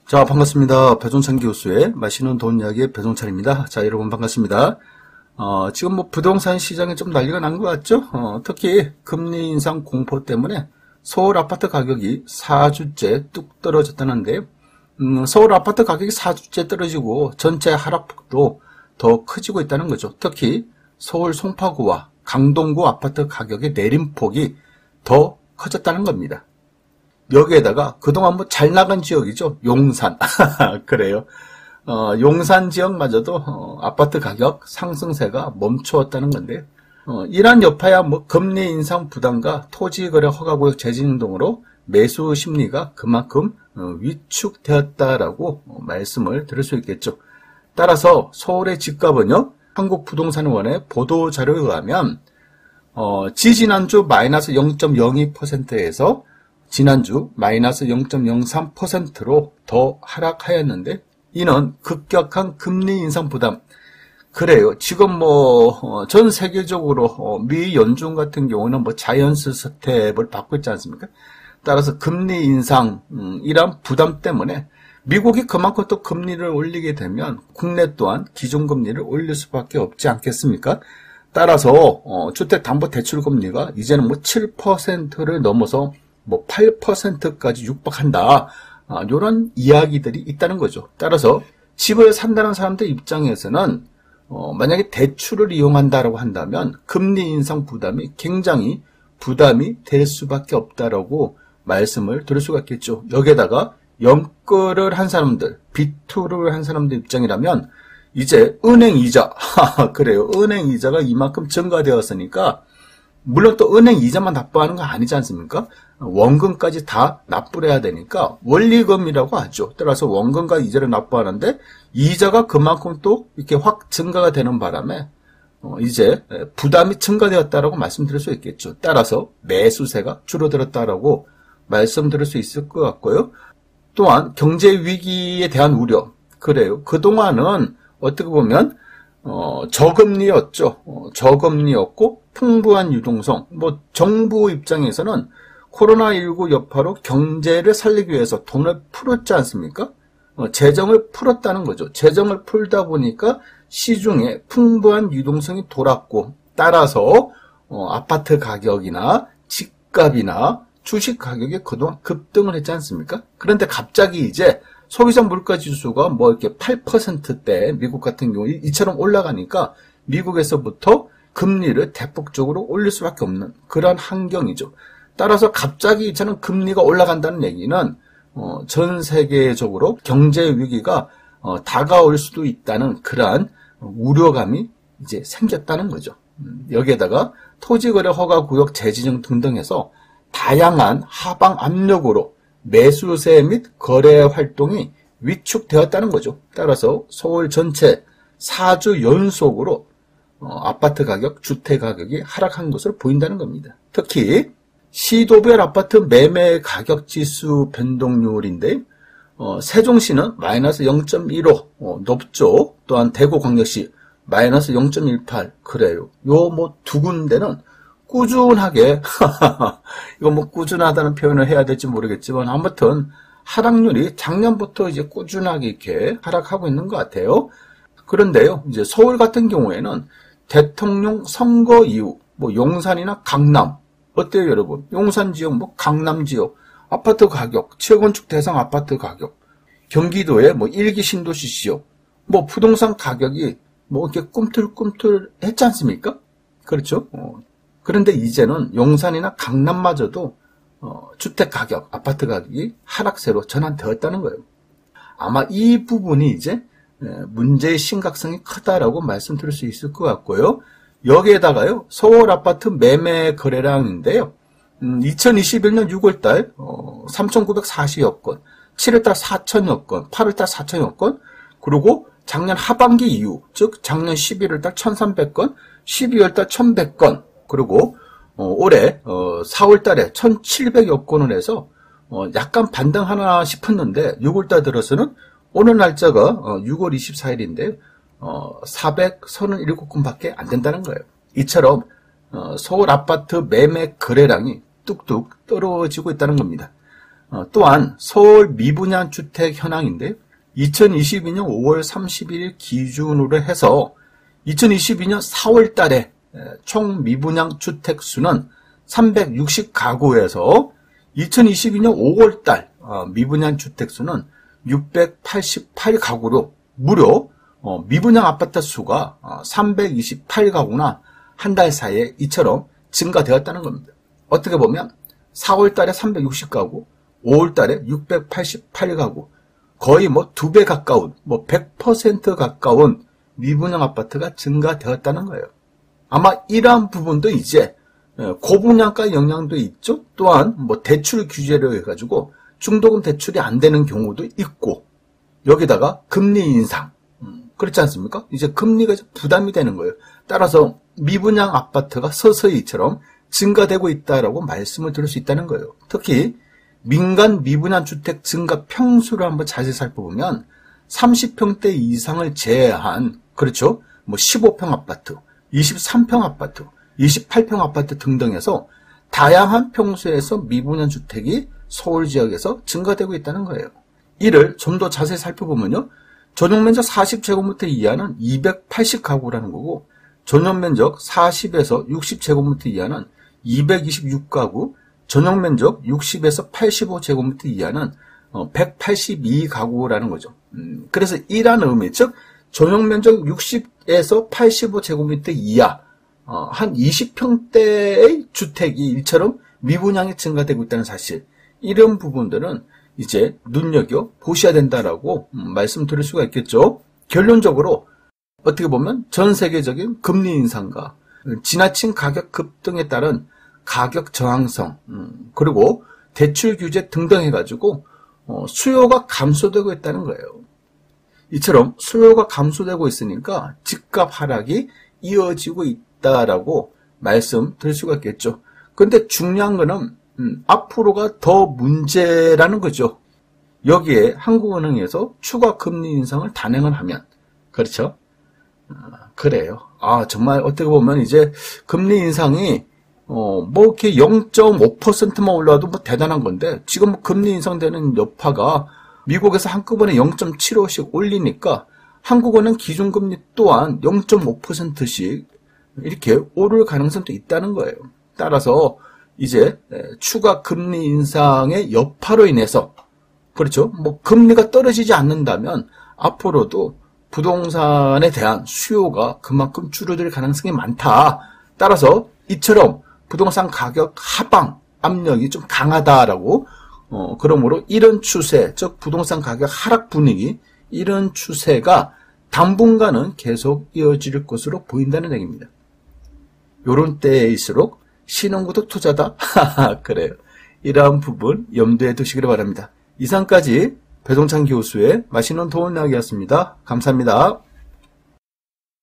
자, 반갑습니다. 배종찬 교수의 마시는 돈 이야기의 배종찬입니다. 자, 여러분 반갑습니다. 지금 부동산 시장에 좀 난리가 난 것 같죠? 특히 금리 인상 공포 때문에 서울 아파트 가격이 4주째 뚝 떨어졌다는데, 서울 아파트 가격이 4주째 떨어지고 전체 하락폭도 더 커지고 있다는 거죠. 특히 서울 송파구와 강동구 아파트 가격의 내림폭이 더 커졌다는 겁니다. 여기에다가 그동안 잘 나간 지역이죠. 용산. 그래요. 용산 지역마저도 아파트 가격 상승세가 멈추었다는 건데, 이러한 여파야 금리 인상 부담과 토지거래 허가구역 재진입 등으로 매수 심리가 그만큼 위축되었다라고 말씀을 드릴 수 있겠죠. 따라서 서울의 집값은요, 한국부동산원의 보도자료에 의하면 지지난주 마이너스 0.02%에서 지난주 마이너스 0.03%로 더 하락하였는데, 이는 급격한 금리 인상 부담. 그래요. 지금 전 세계적으로 미 연준 같은 경우는 자이언트 스텝을 받고 있지 않습니까? 따라서 금리 인상 이란 부담 때문에 미국이 그만큼 또 금리를 올리게 되면 국내 또한 기준금리를 올릴 수밖에 없지 않겠습니까? 따라서 주택담보대출금리가 이제는 7%를 넘어서 8%까지 육박한다. 이런 이야기들이 있다는 거죠. 따라서 집을 산다는 사람들 입장에서는 만약에 대출을 이용한다라고 한다면 금리 인상 부담이 굉장히 부담이 될 수밖에 없다라고 말씀을 드릴 수가 있겠죠. 여기에다가 연끌을 한 사람들, 비투를 한 사람들 입장이라면 이제 은행 이자, 그래요. 은행 이자가 이만큼 증가되었으니까, 물론 또 은행 이자만 납부하는 거 아니지 않습니까? 원금까지 다 납부를 해야 되니까 원리금이라고 하죠. 따라서 원금과 이자를 납부하는데 이자가 그만큼 또 이렇게 확 증가가 되는 바람에 이제 부담이 증가되었다라고 말씀드릴 수 있겠죠. 따라서 매수세가 줄어들었다라고 말씀드릴 수 있을 것 같고요. 또한 경제 위기에 대한 우려. 그래요. 그동안은 어떻게 보면 저금리였죠. 저금리였고 풍부한 유동성. 정부 입장에서는 코로나19 여파로 경제를 살리기 위해서 돈을 풀었지 않습니까? 재정을 풀었다는 거죠. 재정을 풀다 보니까 시중에 풍부한 유동성이 돌았고, 따라서 아파트 가격이나 집값이나 주식 가격이 그동안 급등을 했지 않습니까? 그런데 갑자기 이제 소비자 물가 지수가 이렇게 8%대 미국 같은 경우 이처럼 올라가니까 미국에서부터 금리를 대폭적으로 올릴 수밖에 없는 그런 환경이죠. 따라서 갑자기 이처럼 금리가 올라간다는 얘기는 전 세계적으로 경제 위기가 다가올 수도 있다는 그러한 우려감이 이제 생겼다는 거죠. 여기에다가 토지거래 허가 구역 재지정 등등 해서 다양한 하방 압력으로 매수세 및 거래 활동이 위축되었다는 거죠. 따라서 서울 전체 4주 연속으로 아파트 가격, 주택 가격이 하락한 것으로 보인다는 겁니다. 특히 시도별 아파트 매매 가격 지수 변동률인데, 세종시는 마이너스 0.15 높죠. 또한 대구광역시 마이너스 0.18 그래요. 요 두 군데는 꾸준하게 이거 꾸준하다는 표현을 해야 될지 모르겠지만 아무튼 하락률이 작년부터 이제 꾸준하게 이렇게 하락하고 있는 것 같아요. 그런데요, 이제 서울 같은 경우에는 대통령 선거 이후 용산이나 강남 어때요, 여러분? 용산 지역, 강남 지역 아파트 가격, 재건축 대상 아파트 가격, 경기도의 1기 신도시 지역, 부동산 가격이 이렇게 꿈틀꿈틀 했지 않습니까? 그렇죠? 그런데 이제는 용산이나 강남마저도 주택 가격, 아파트 가격이 하락세로 전환되었다는 거예요. 아마 이 부분이 이제 문제의 심각성이 크다라고 말씀드릴 수 있을 것 같고요. 여기에다가요, 서울 아파트 매매 거래량인데요. 2021년 6월달 3,940여 건, 7월달 4,000여 건, 8월달 4,000여 건, 그리고 작년 하반기 이후, 즉 작년 11월달 1,300건, 12월달 1,100건, 그리고 올해 4월달에 1,700여 건을 해서 약간 반등하나 싶었는데 6월달 들어서는 오늘 날짜가 6월 24일인데 437건밖에 안 된다는 거예요. 이처럼 서울 아파트 매매 거래량이 뚝뚝 떨어지고 있다는 겁니다. 또한 서울 미분양 주택 현황인데 2022년 5월 31일 기준으로 해서 2022년 4월 달에 총 미분양 주택 수는 360가구에서 2022년 5월 달 미분양 주택 수는 688가구로 무려 미분양 아파트 수가 328가구나 한 달 사이에 이처럼 증가되었다는 겁니다. 어떻게 보면 4월 달에 360가구, 5월 달에 688가구, 거의 2배 가까운, 100% 가까운 미분양 아파트가 증가되었다는 거예요. 아마 이러한 부분도 이제 고분양가 영향도 있죠. 또한 대출 규제로 해가지고 중도금 대출이 안 되는 경우도 있고, 여기다가 금리 인상, 그렇지 않습니까? 이제 금리가 부담이 되는 거예요. 따라서 미분양 아파트가 서서히 이처럼 증가되고 있다라고 말씀을 드릴 수 있다는 거예요. 특히 민간 미분양 주택 증가 평수를 한번 자세히 살펴보면 30평대 이상을 제외한, 그렇죠? 15평 아파트, 23평 아파트, 28평 아파트 등등해서 다양한 평수에서 미분양 주택이 서울 지역에서 증가되고 있다는 거예요. 이를 좀 더 자세히 살펴보면요. 전용 면적 40제곱미터 이하는 280가구라는 거고, 전용 면적 40에서 60제곱미터 이하는 226가구, 전용 면적 60에서 85제곱미터 이하는 182가구라는 거죠. 그래서 이라는 의미, 즉 전용 면적 60에서 85제곱미터 이하 한 20평대의 주택이 이처럼 미분양이 증가되고 있다는 사실, 이런 부분들은 이제 눈여겨 보셔야 된다라고 말씀드릴 수가 있겠죠. 결론적으로 어떻게 보면 전 세계적인 금리 인상과 지나친 가격 급등에 따른 가격 저항성, 그리고 대출 규제 등등 해가지고 수요가 감소되고 있다는 거예요. 이처럼 수요가 감소되고 있으니까 집값 하락이 이어지고 있다라고 말씀드릴 수가 있겠죠. 근데 중요한 거는 앞으로가 더 문제라는 거죠. 여기에 한국은행에서 추가 금리 인상을 단행을 하면, 그렇죠? 그래요. 정말 어떻게 보면 이제 금리 인상이 이렇게 0.5%만 올라도 대단한 건데, 지금 금리 인상되는 여파가 미국에서 한꺼번에 0.75씩 올리니까 한국은행 기준금리 또한 0.5%씩 이렇게 오를 가능성도 있다는 거예요. 따라서 이제 추가 금리 인상의 여파로 인해서, 그렇죠? 금리가 떨어지지 않는다면 앞으로도 부동산에 대한 수요가 그만큼 줄어들 가능성이 많다. 따라서 이처럼 부동산 가격 하방 압력이 좀 강하다라고, 그러므로 이런 추세, 즉 부동산 가격 하락 분위기, 이런 추세가 당분간은 계속 이어질 것으로 보인다는 얘기입니다. 요런 때일수록 신혼구독 투자다? 그래요. 이러한 부분 염두에 두시기를 바랍니다. 이상까지 배동찬 교수의 맛있는 도움 이야기였습니다. 감사합니다.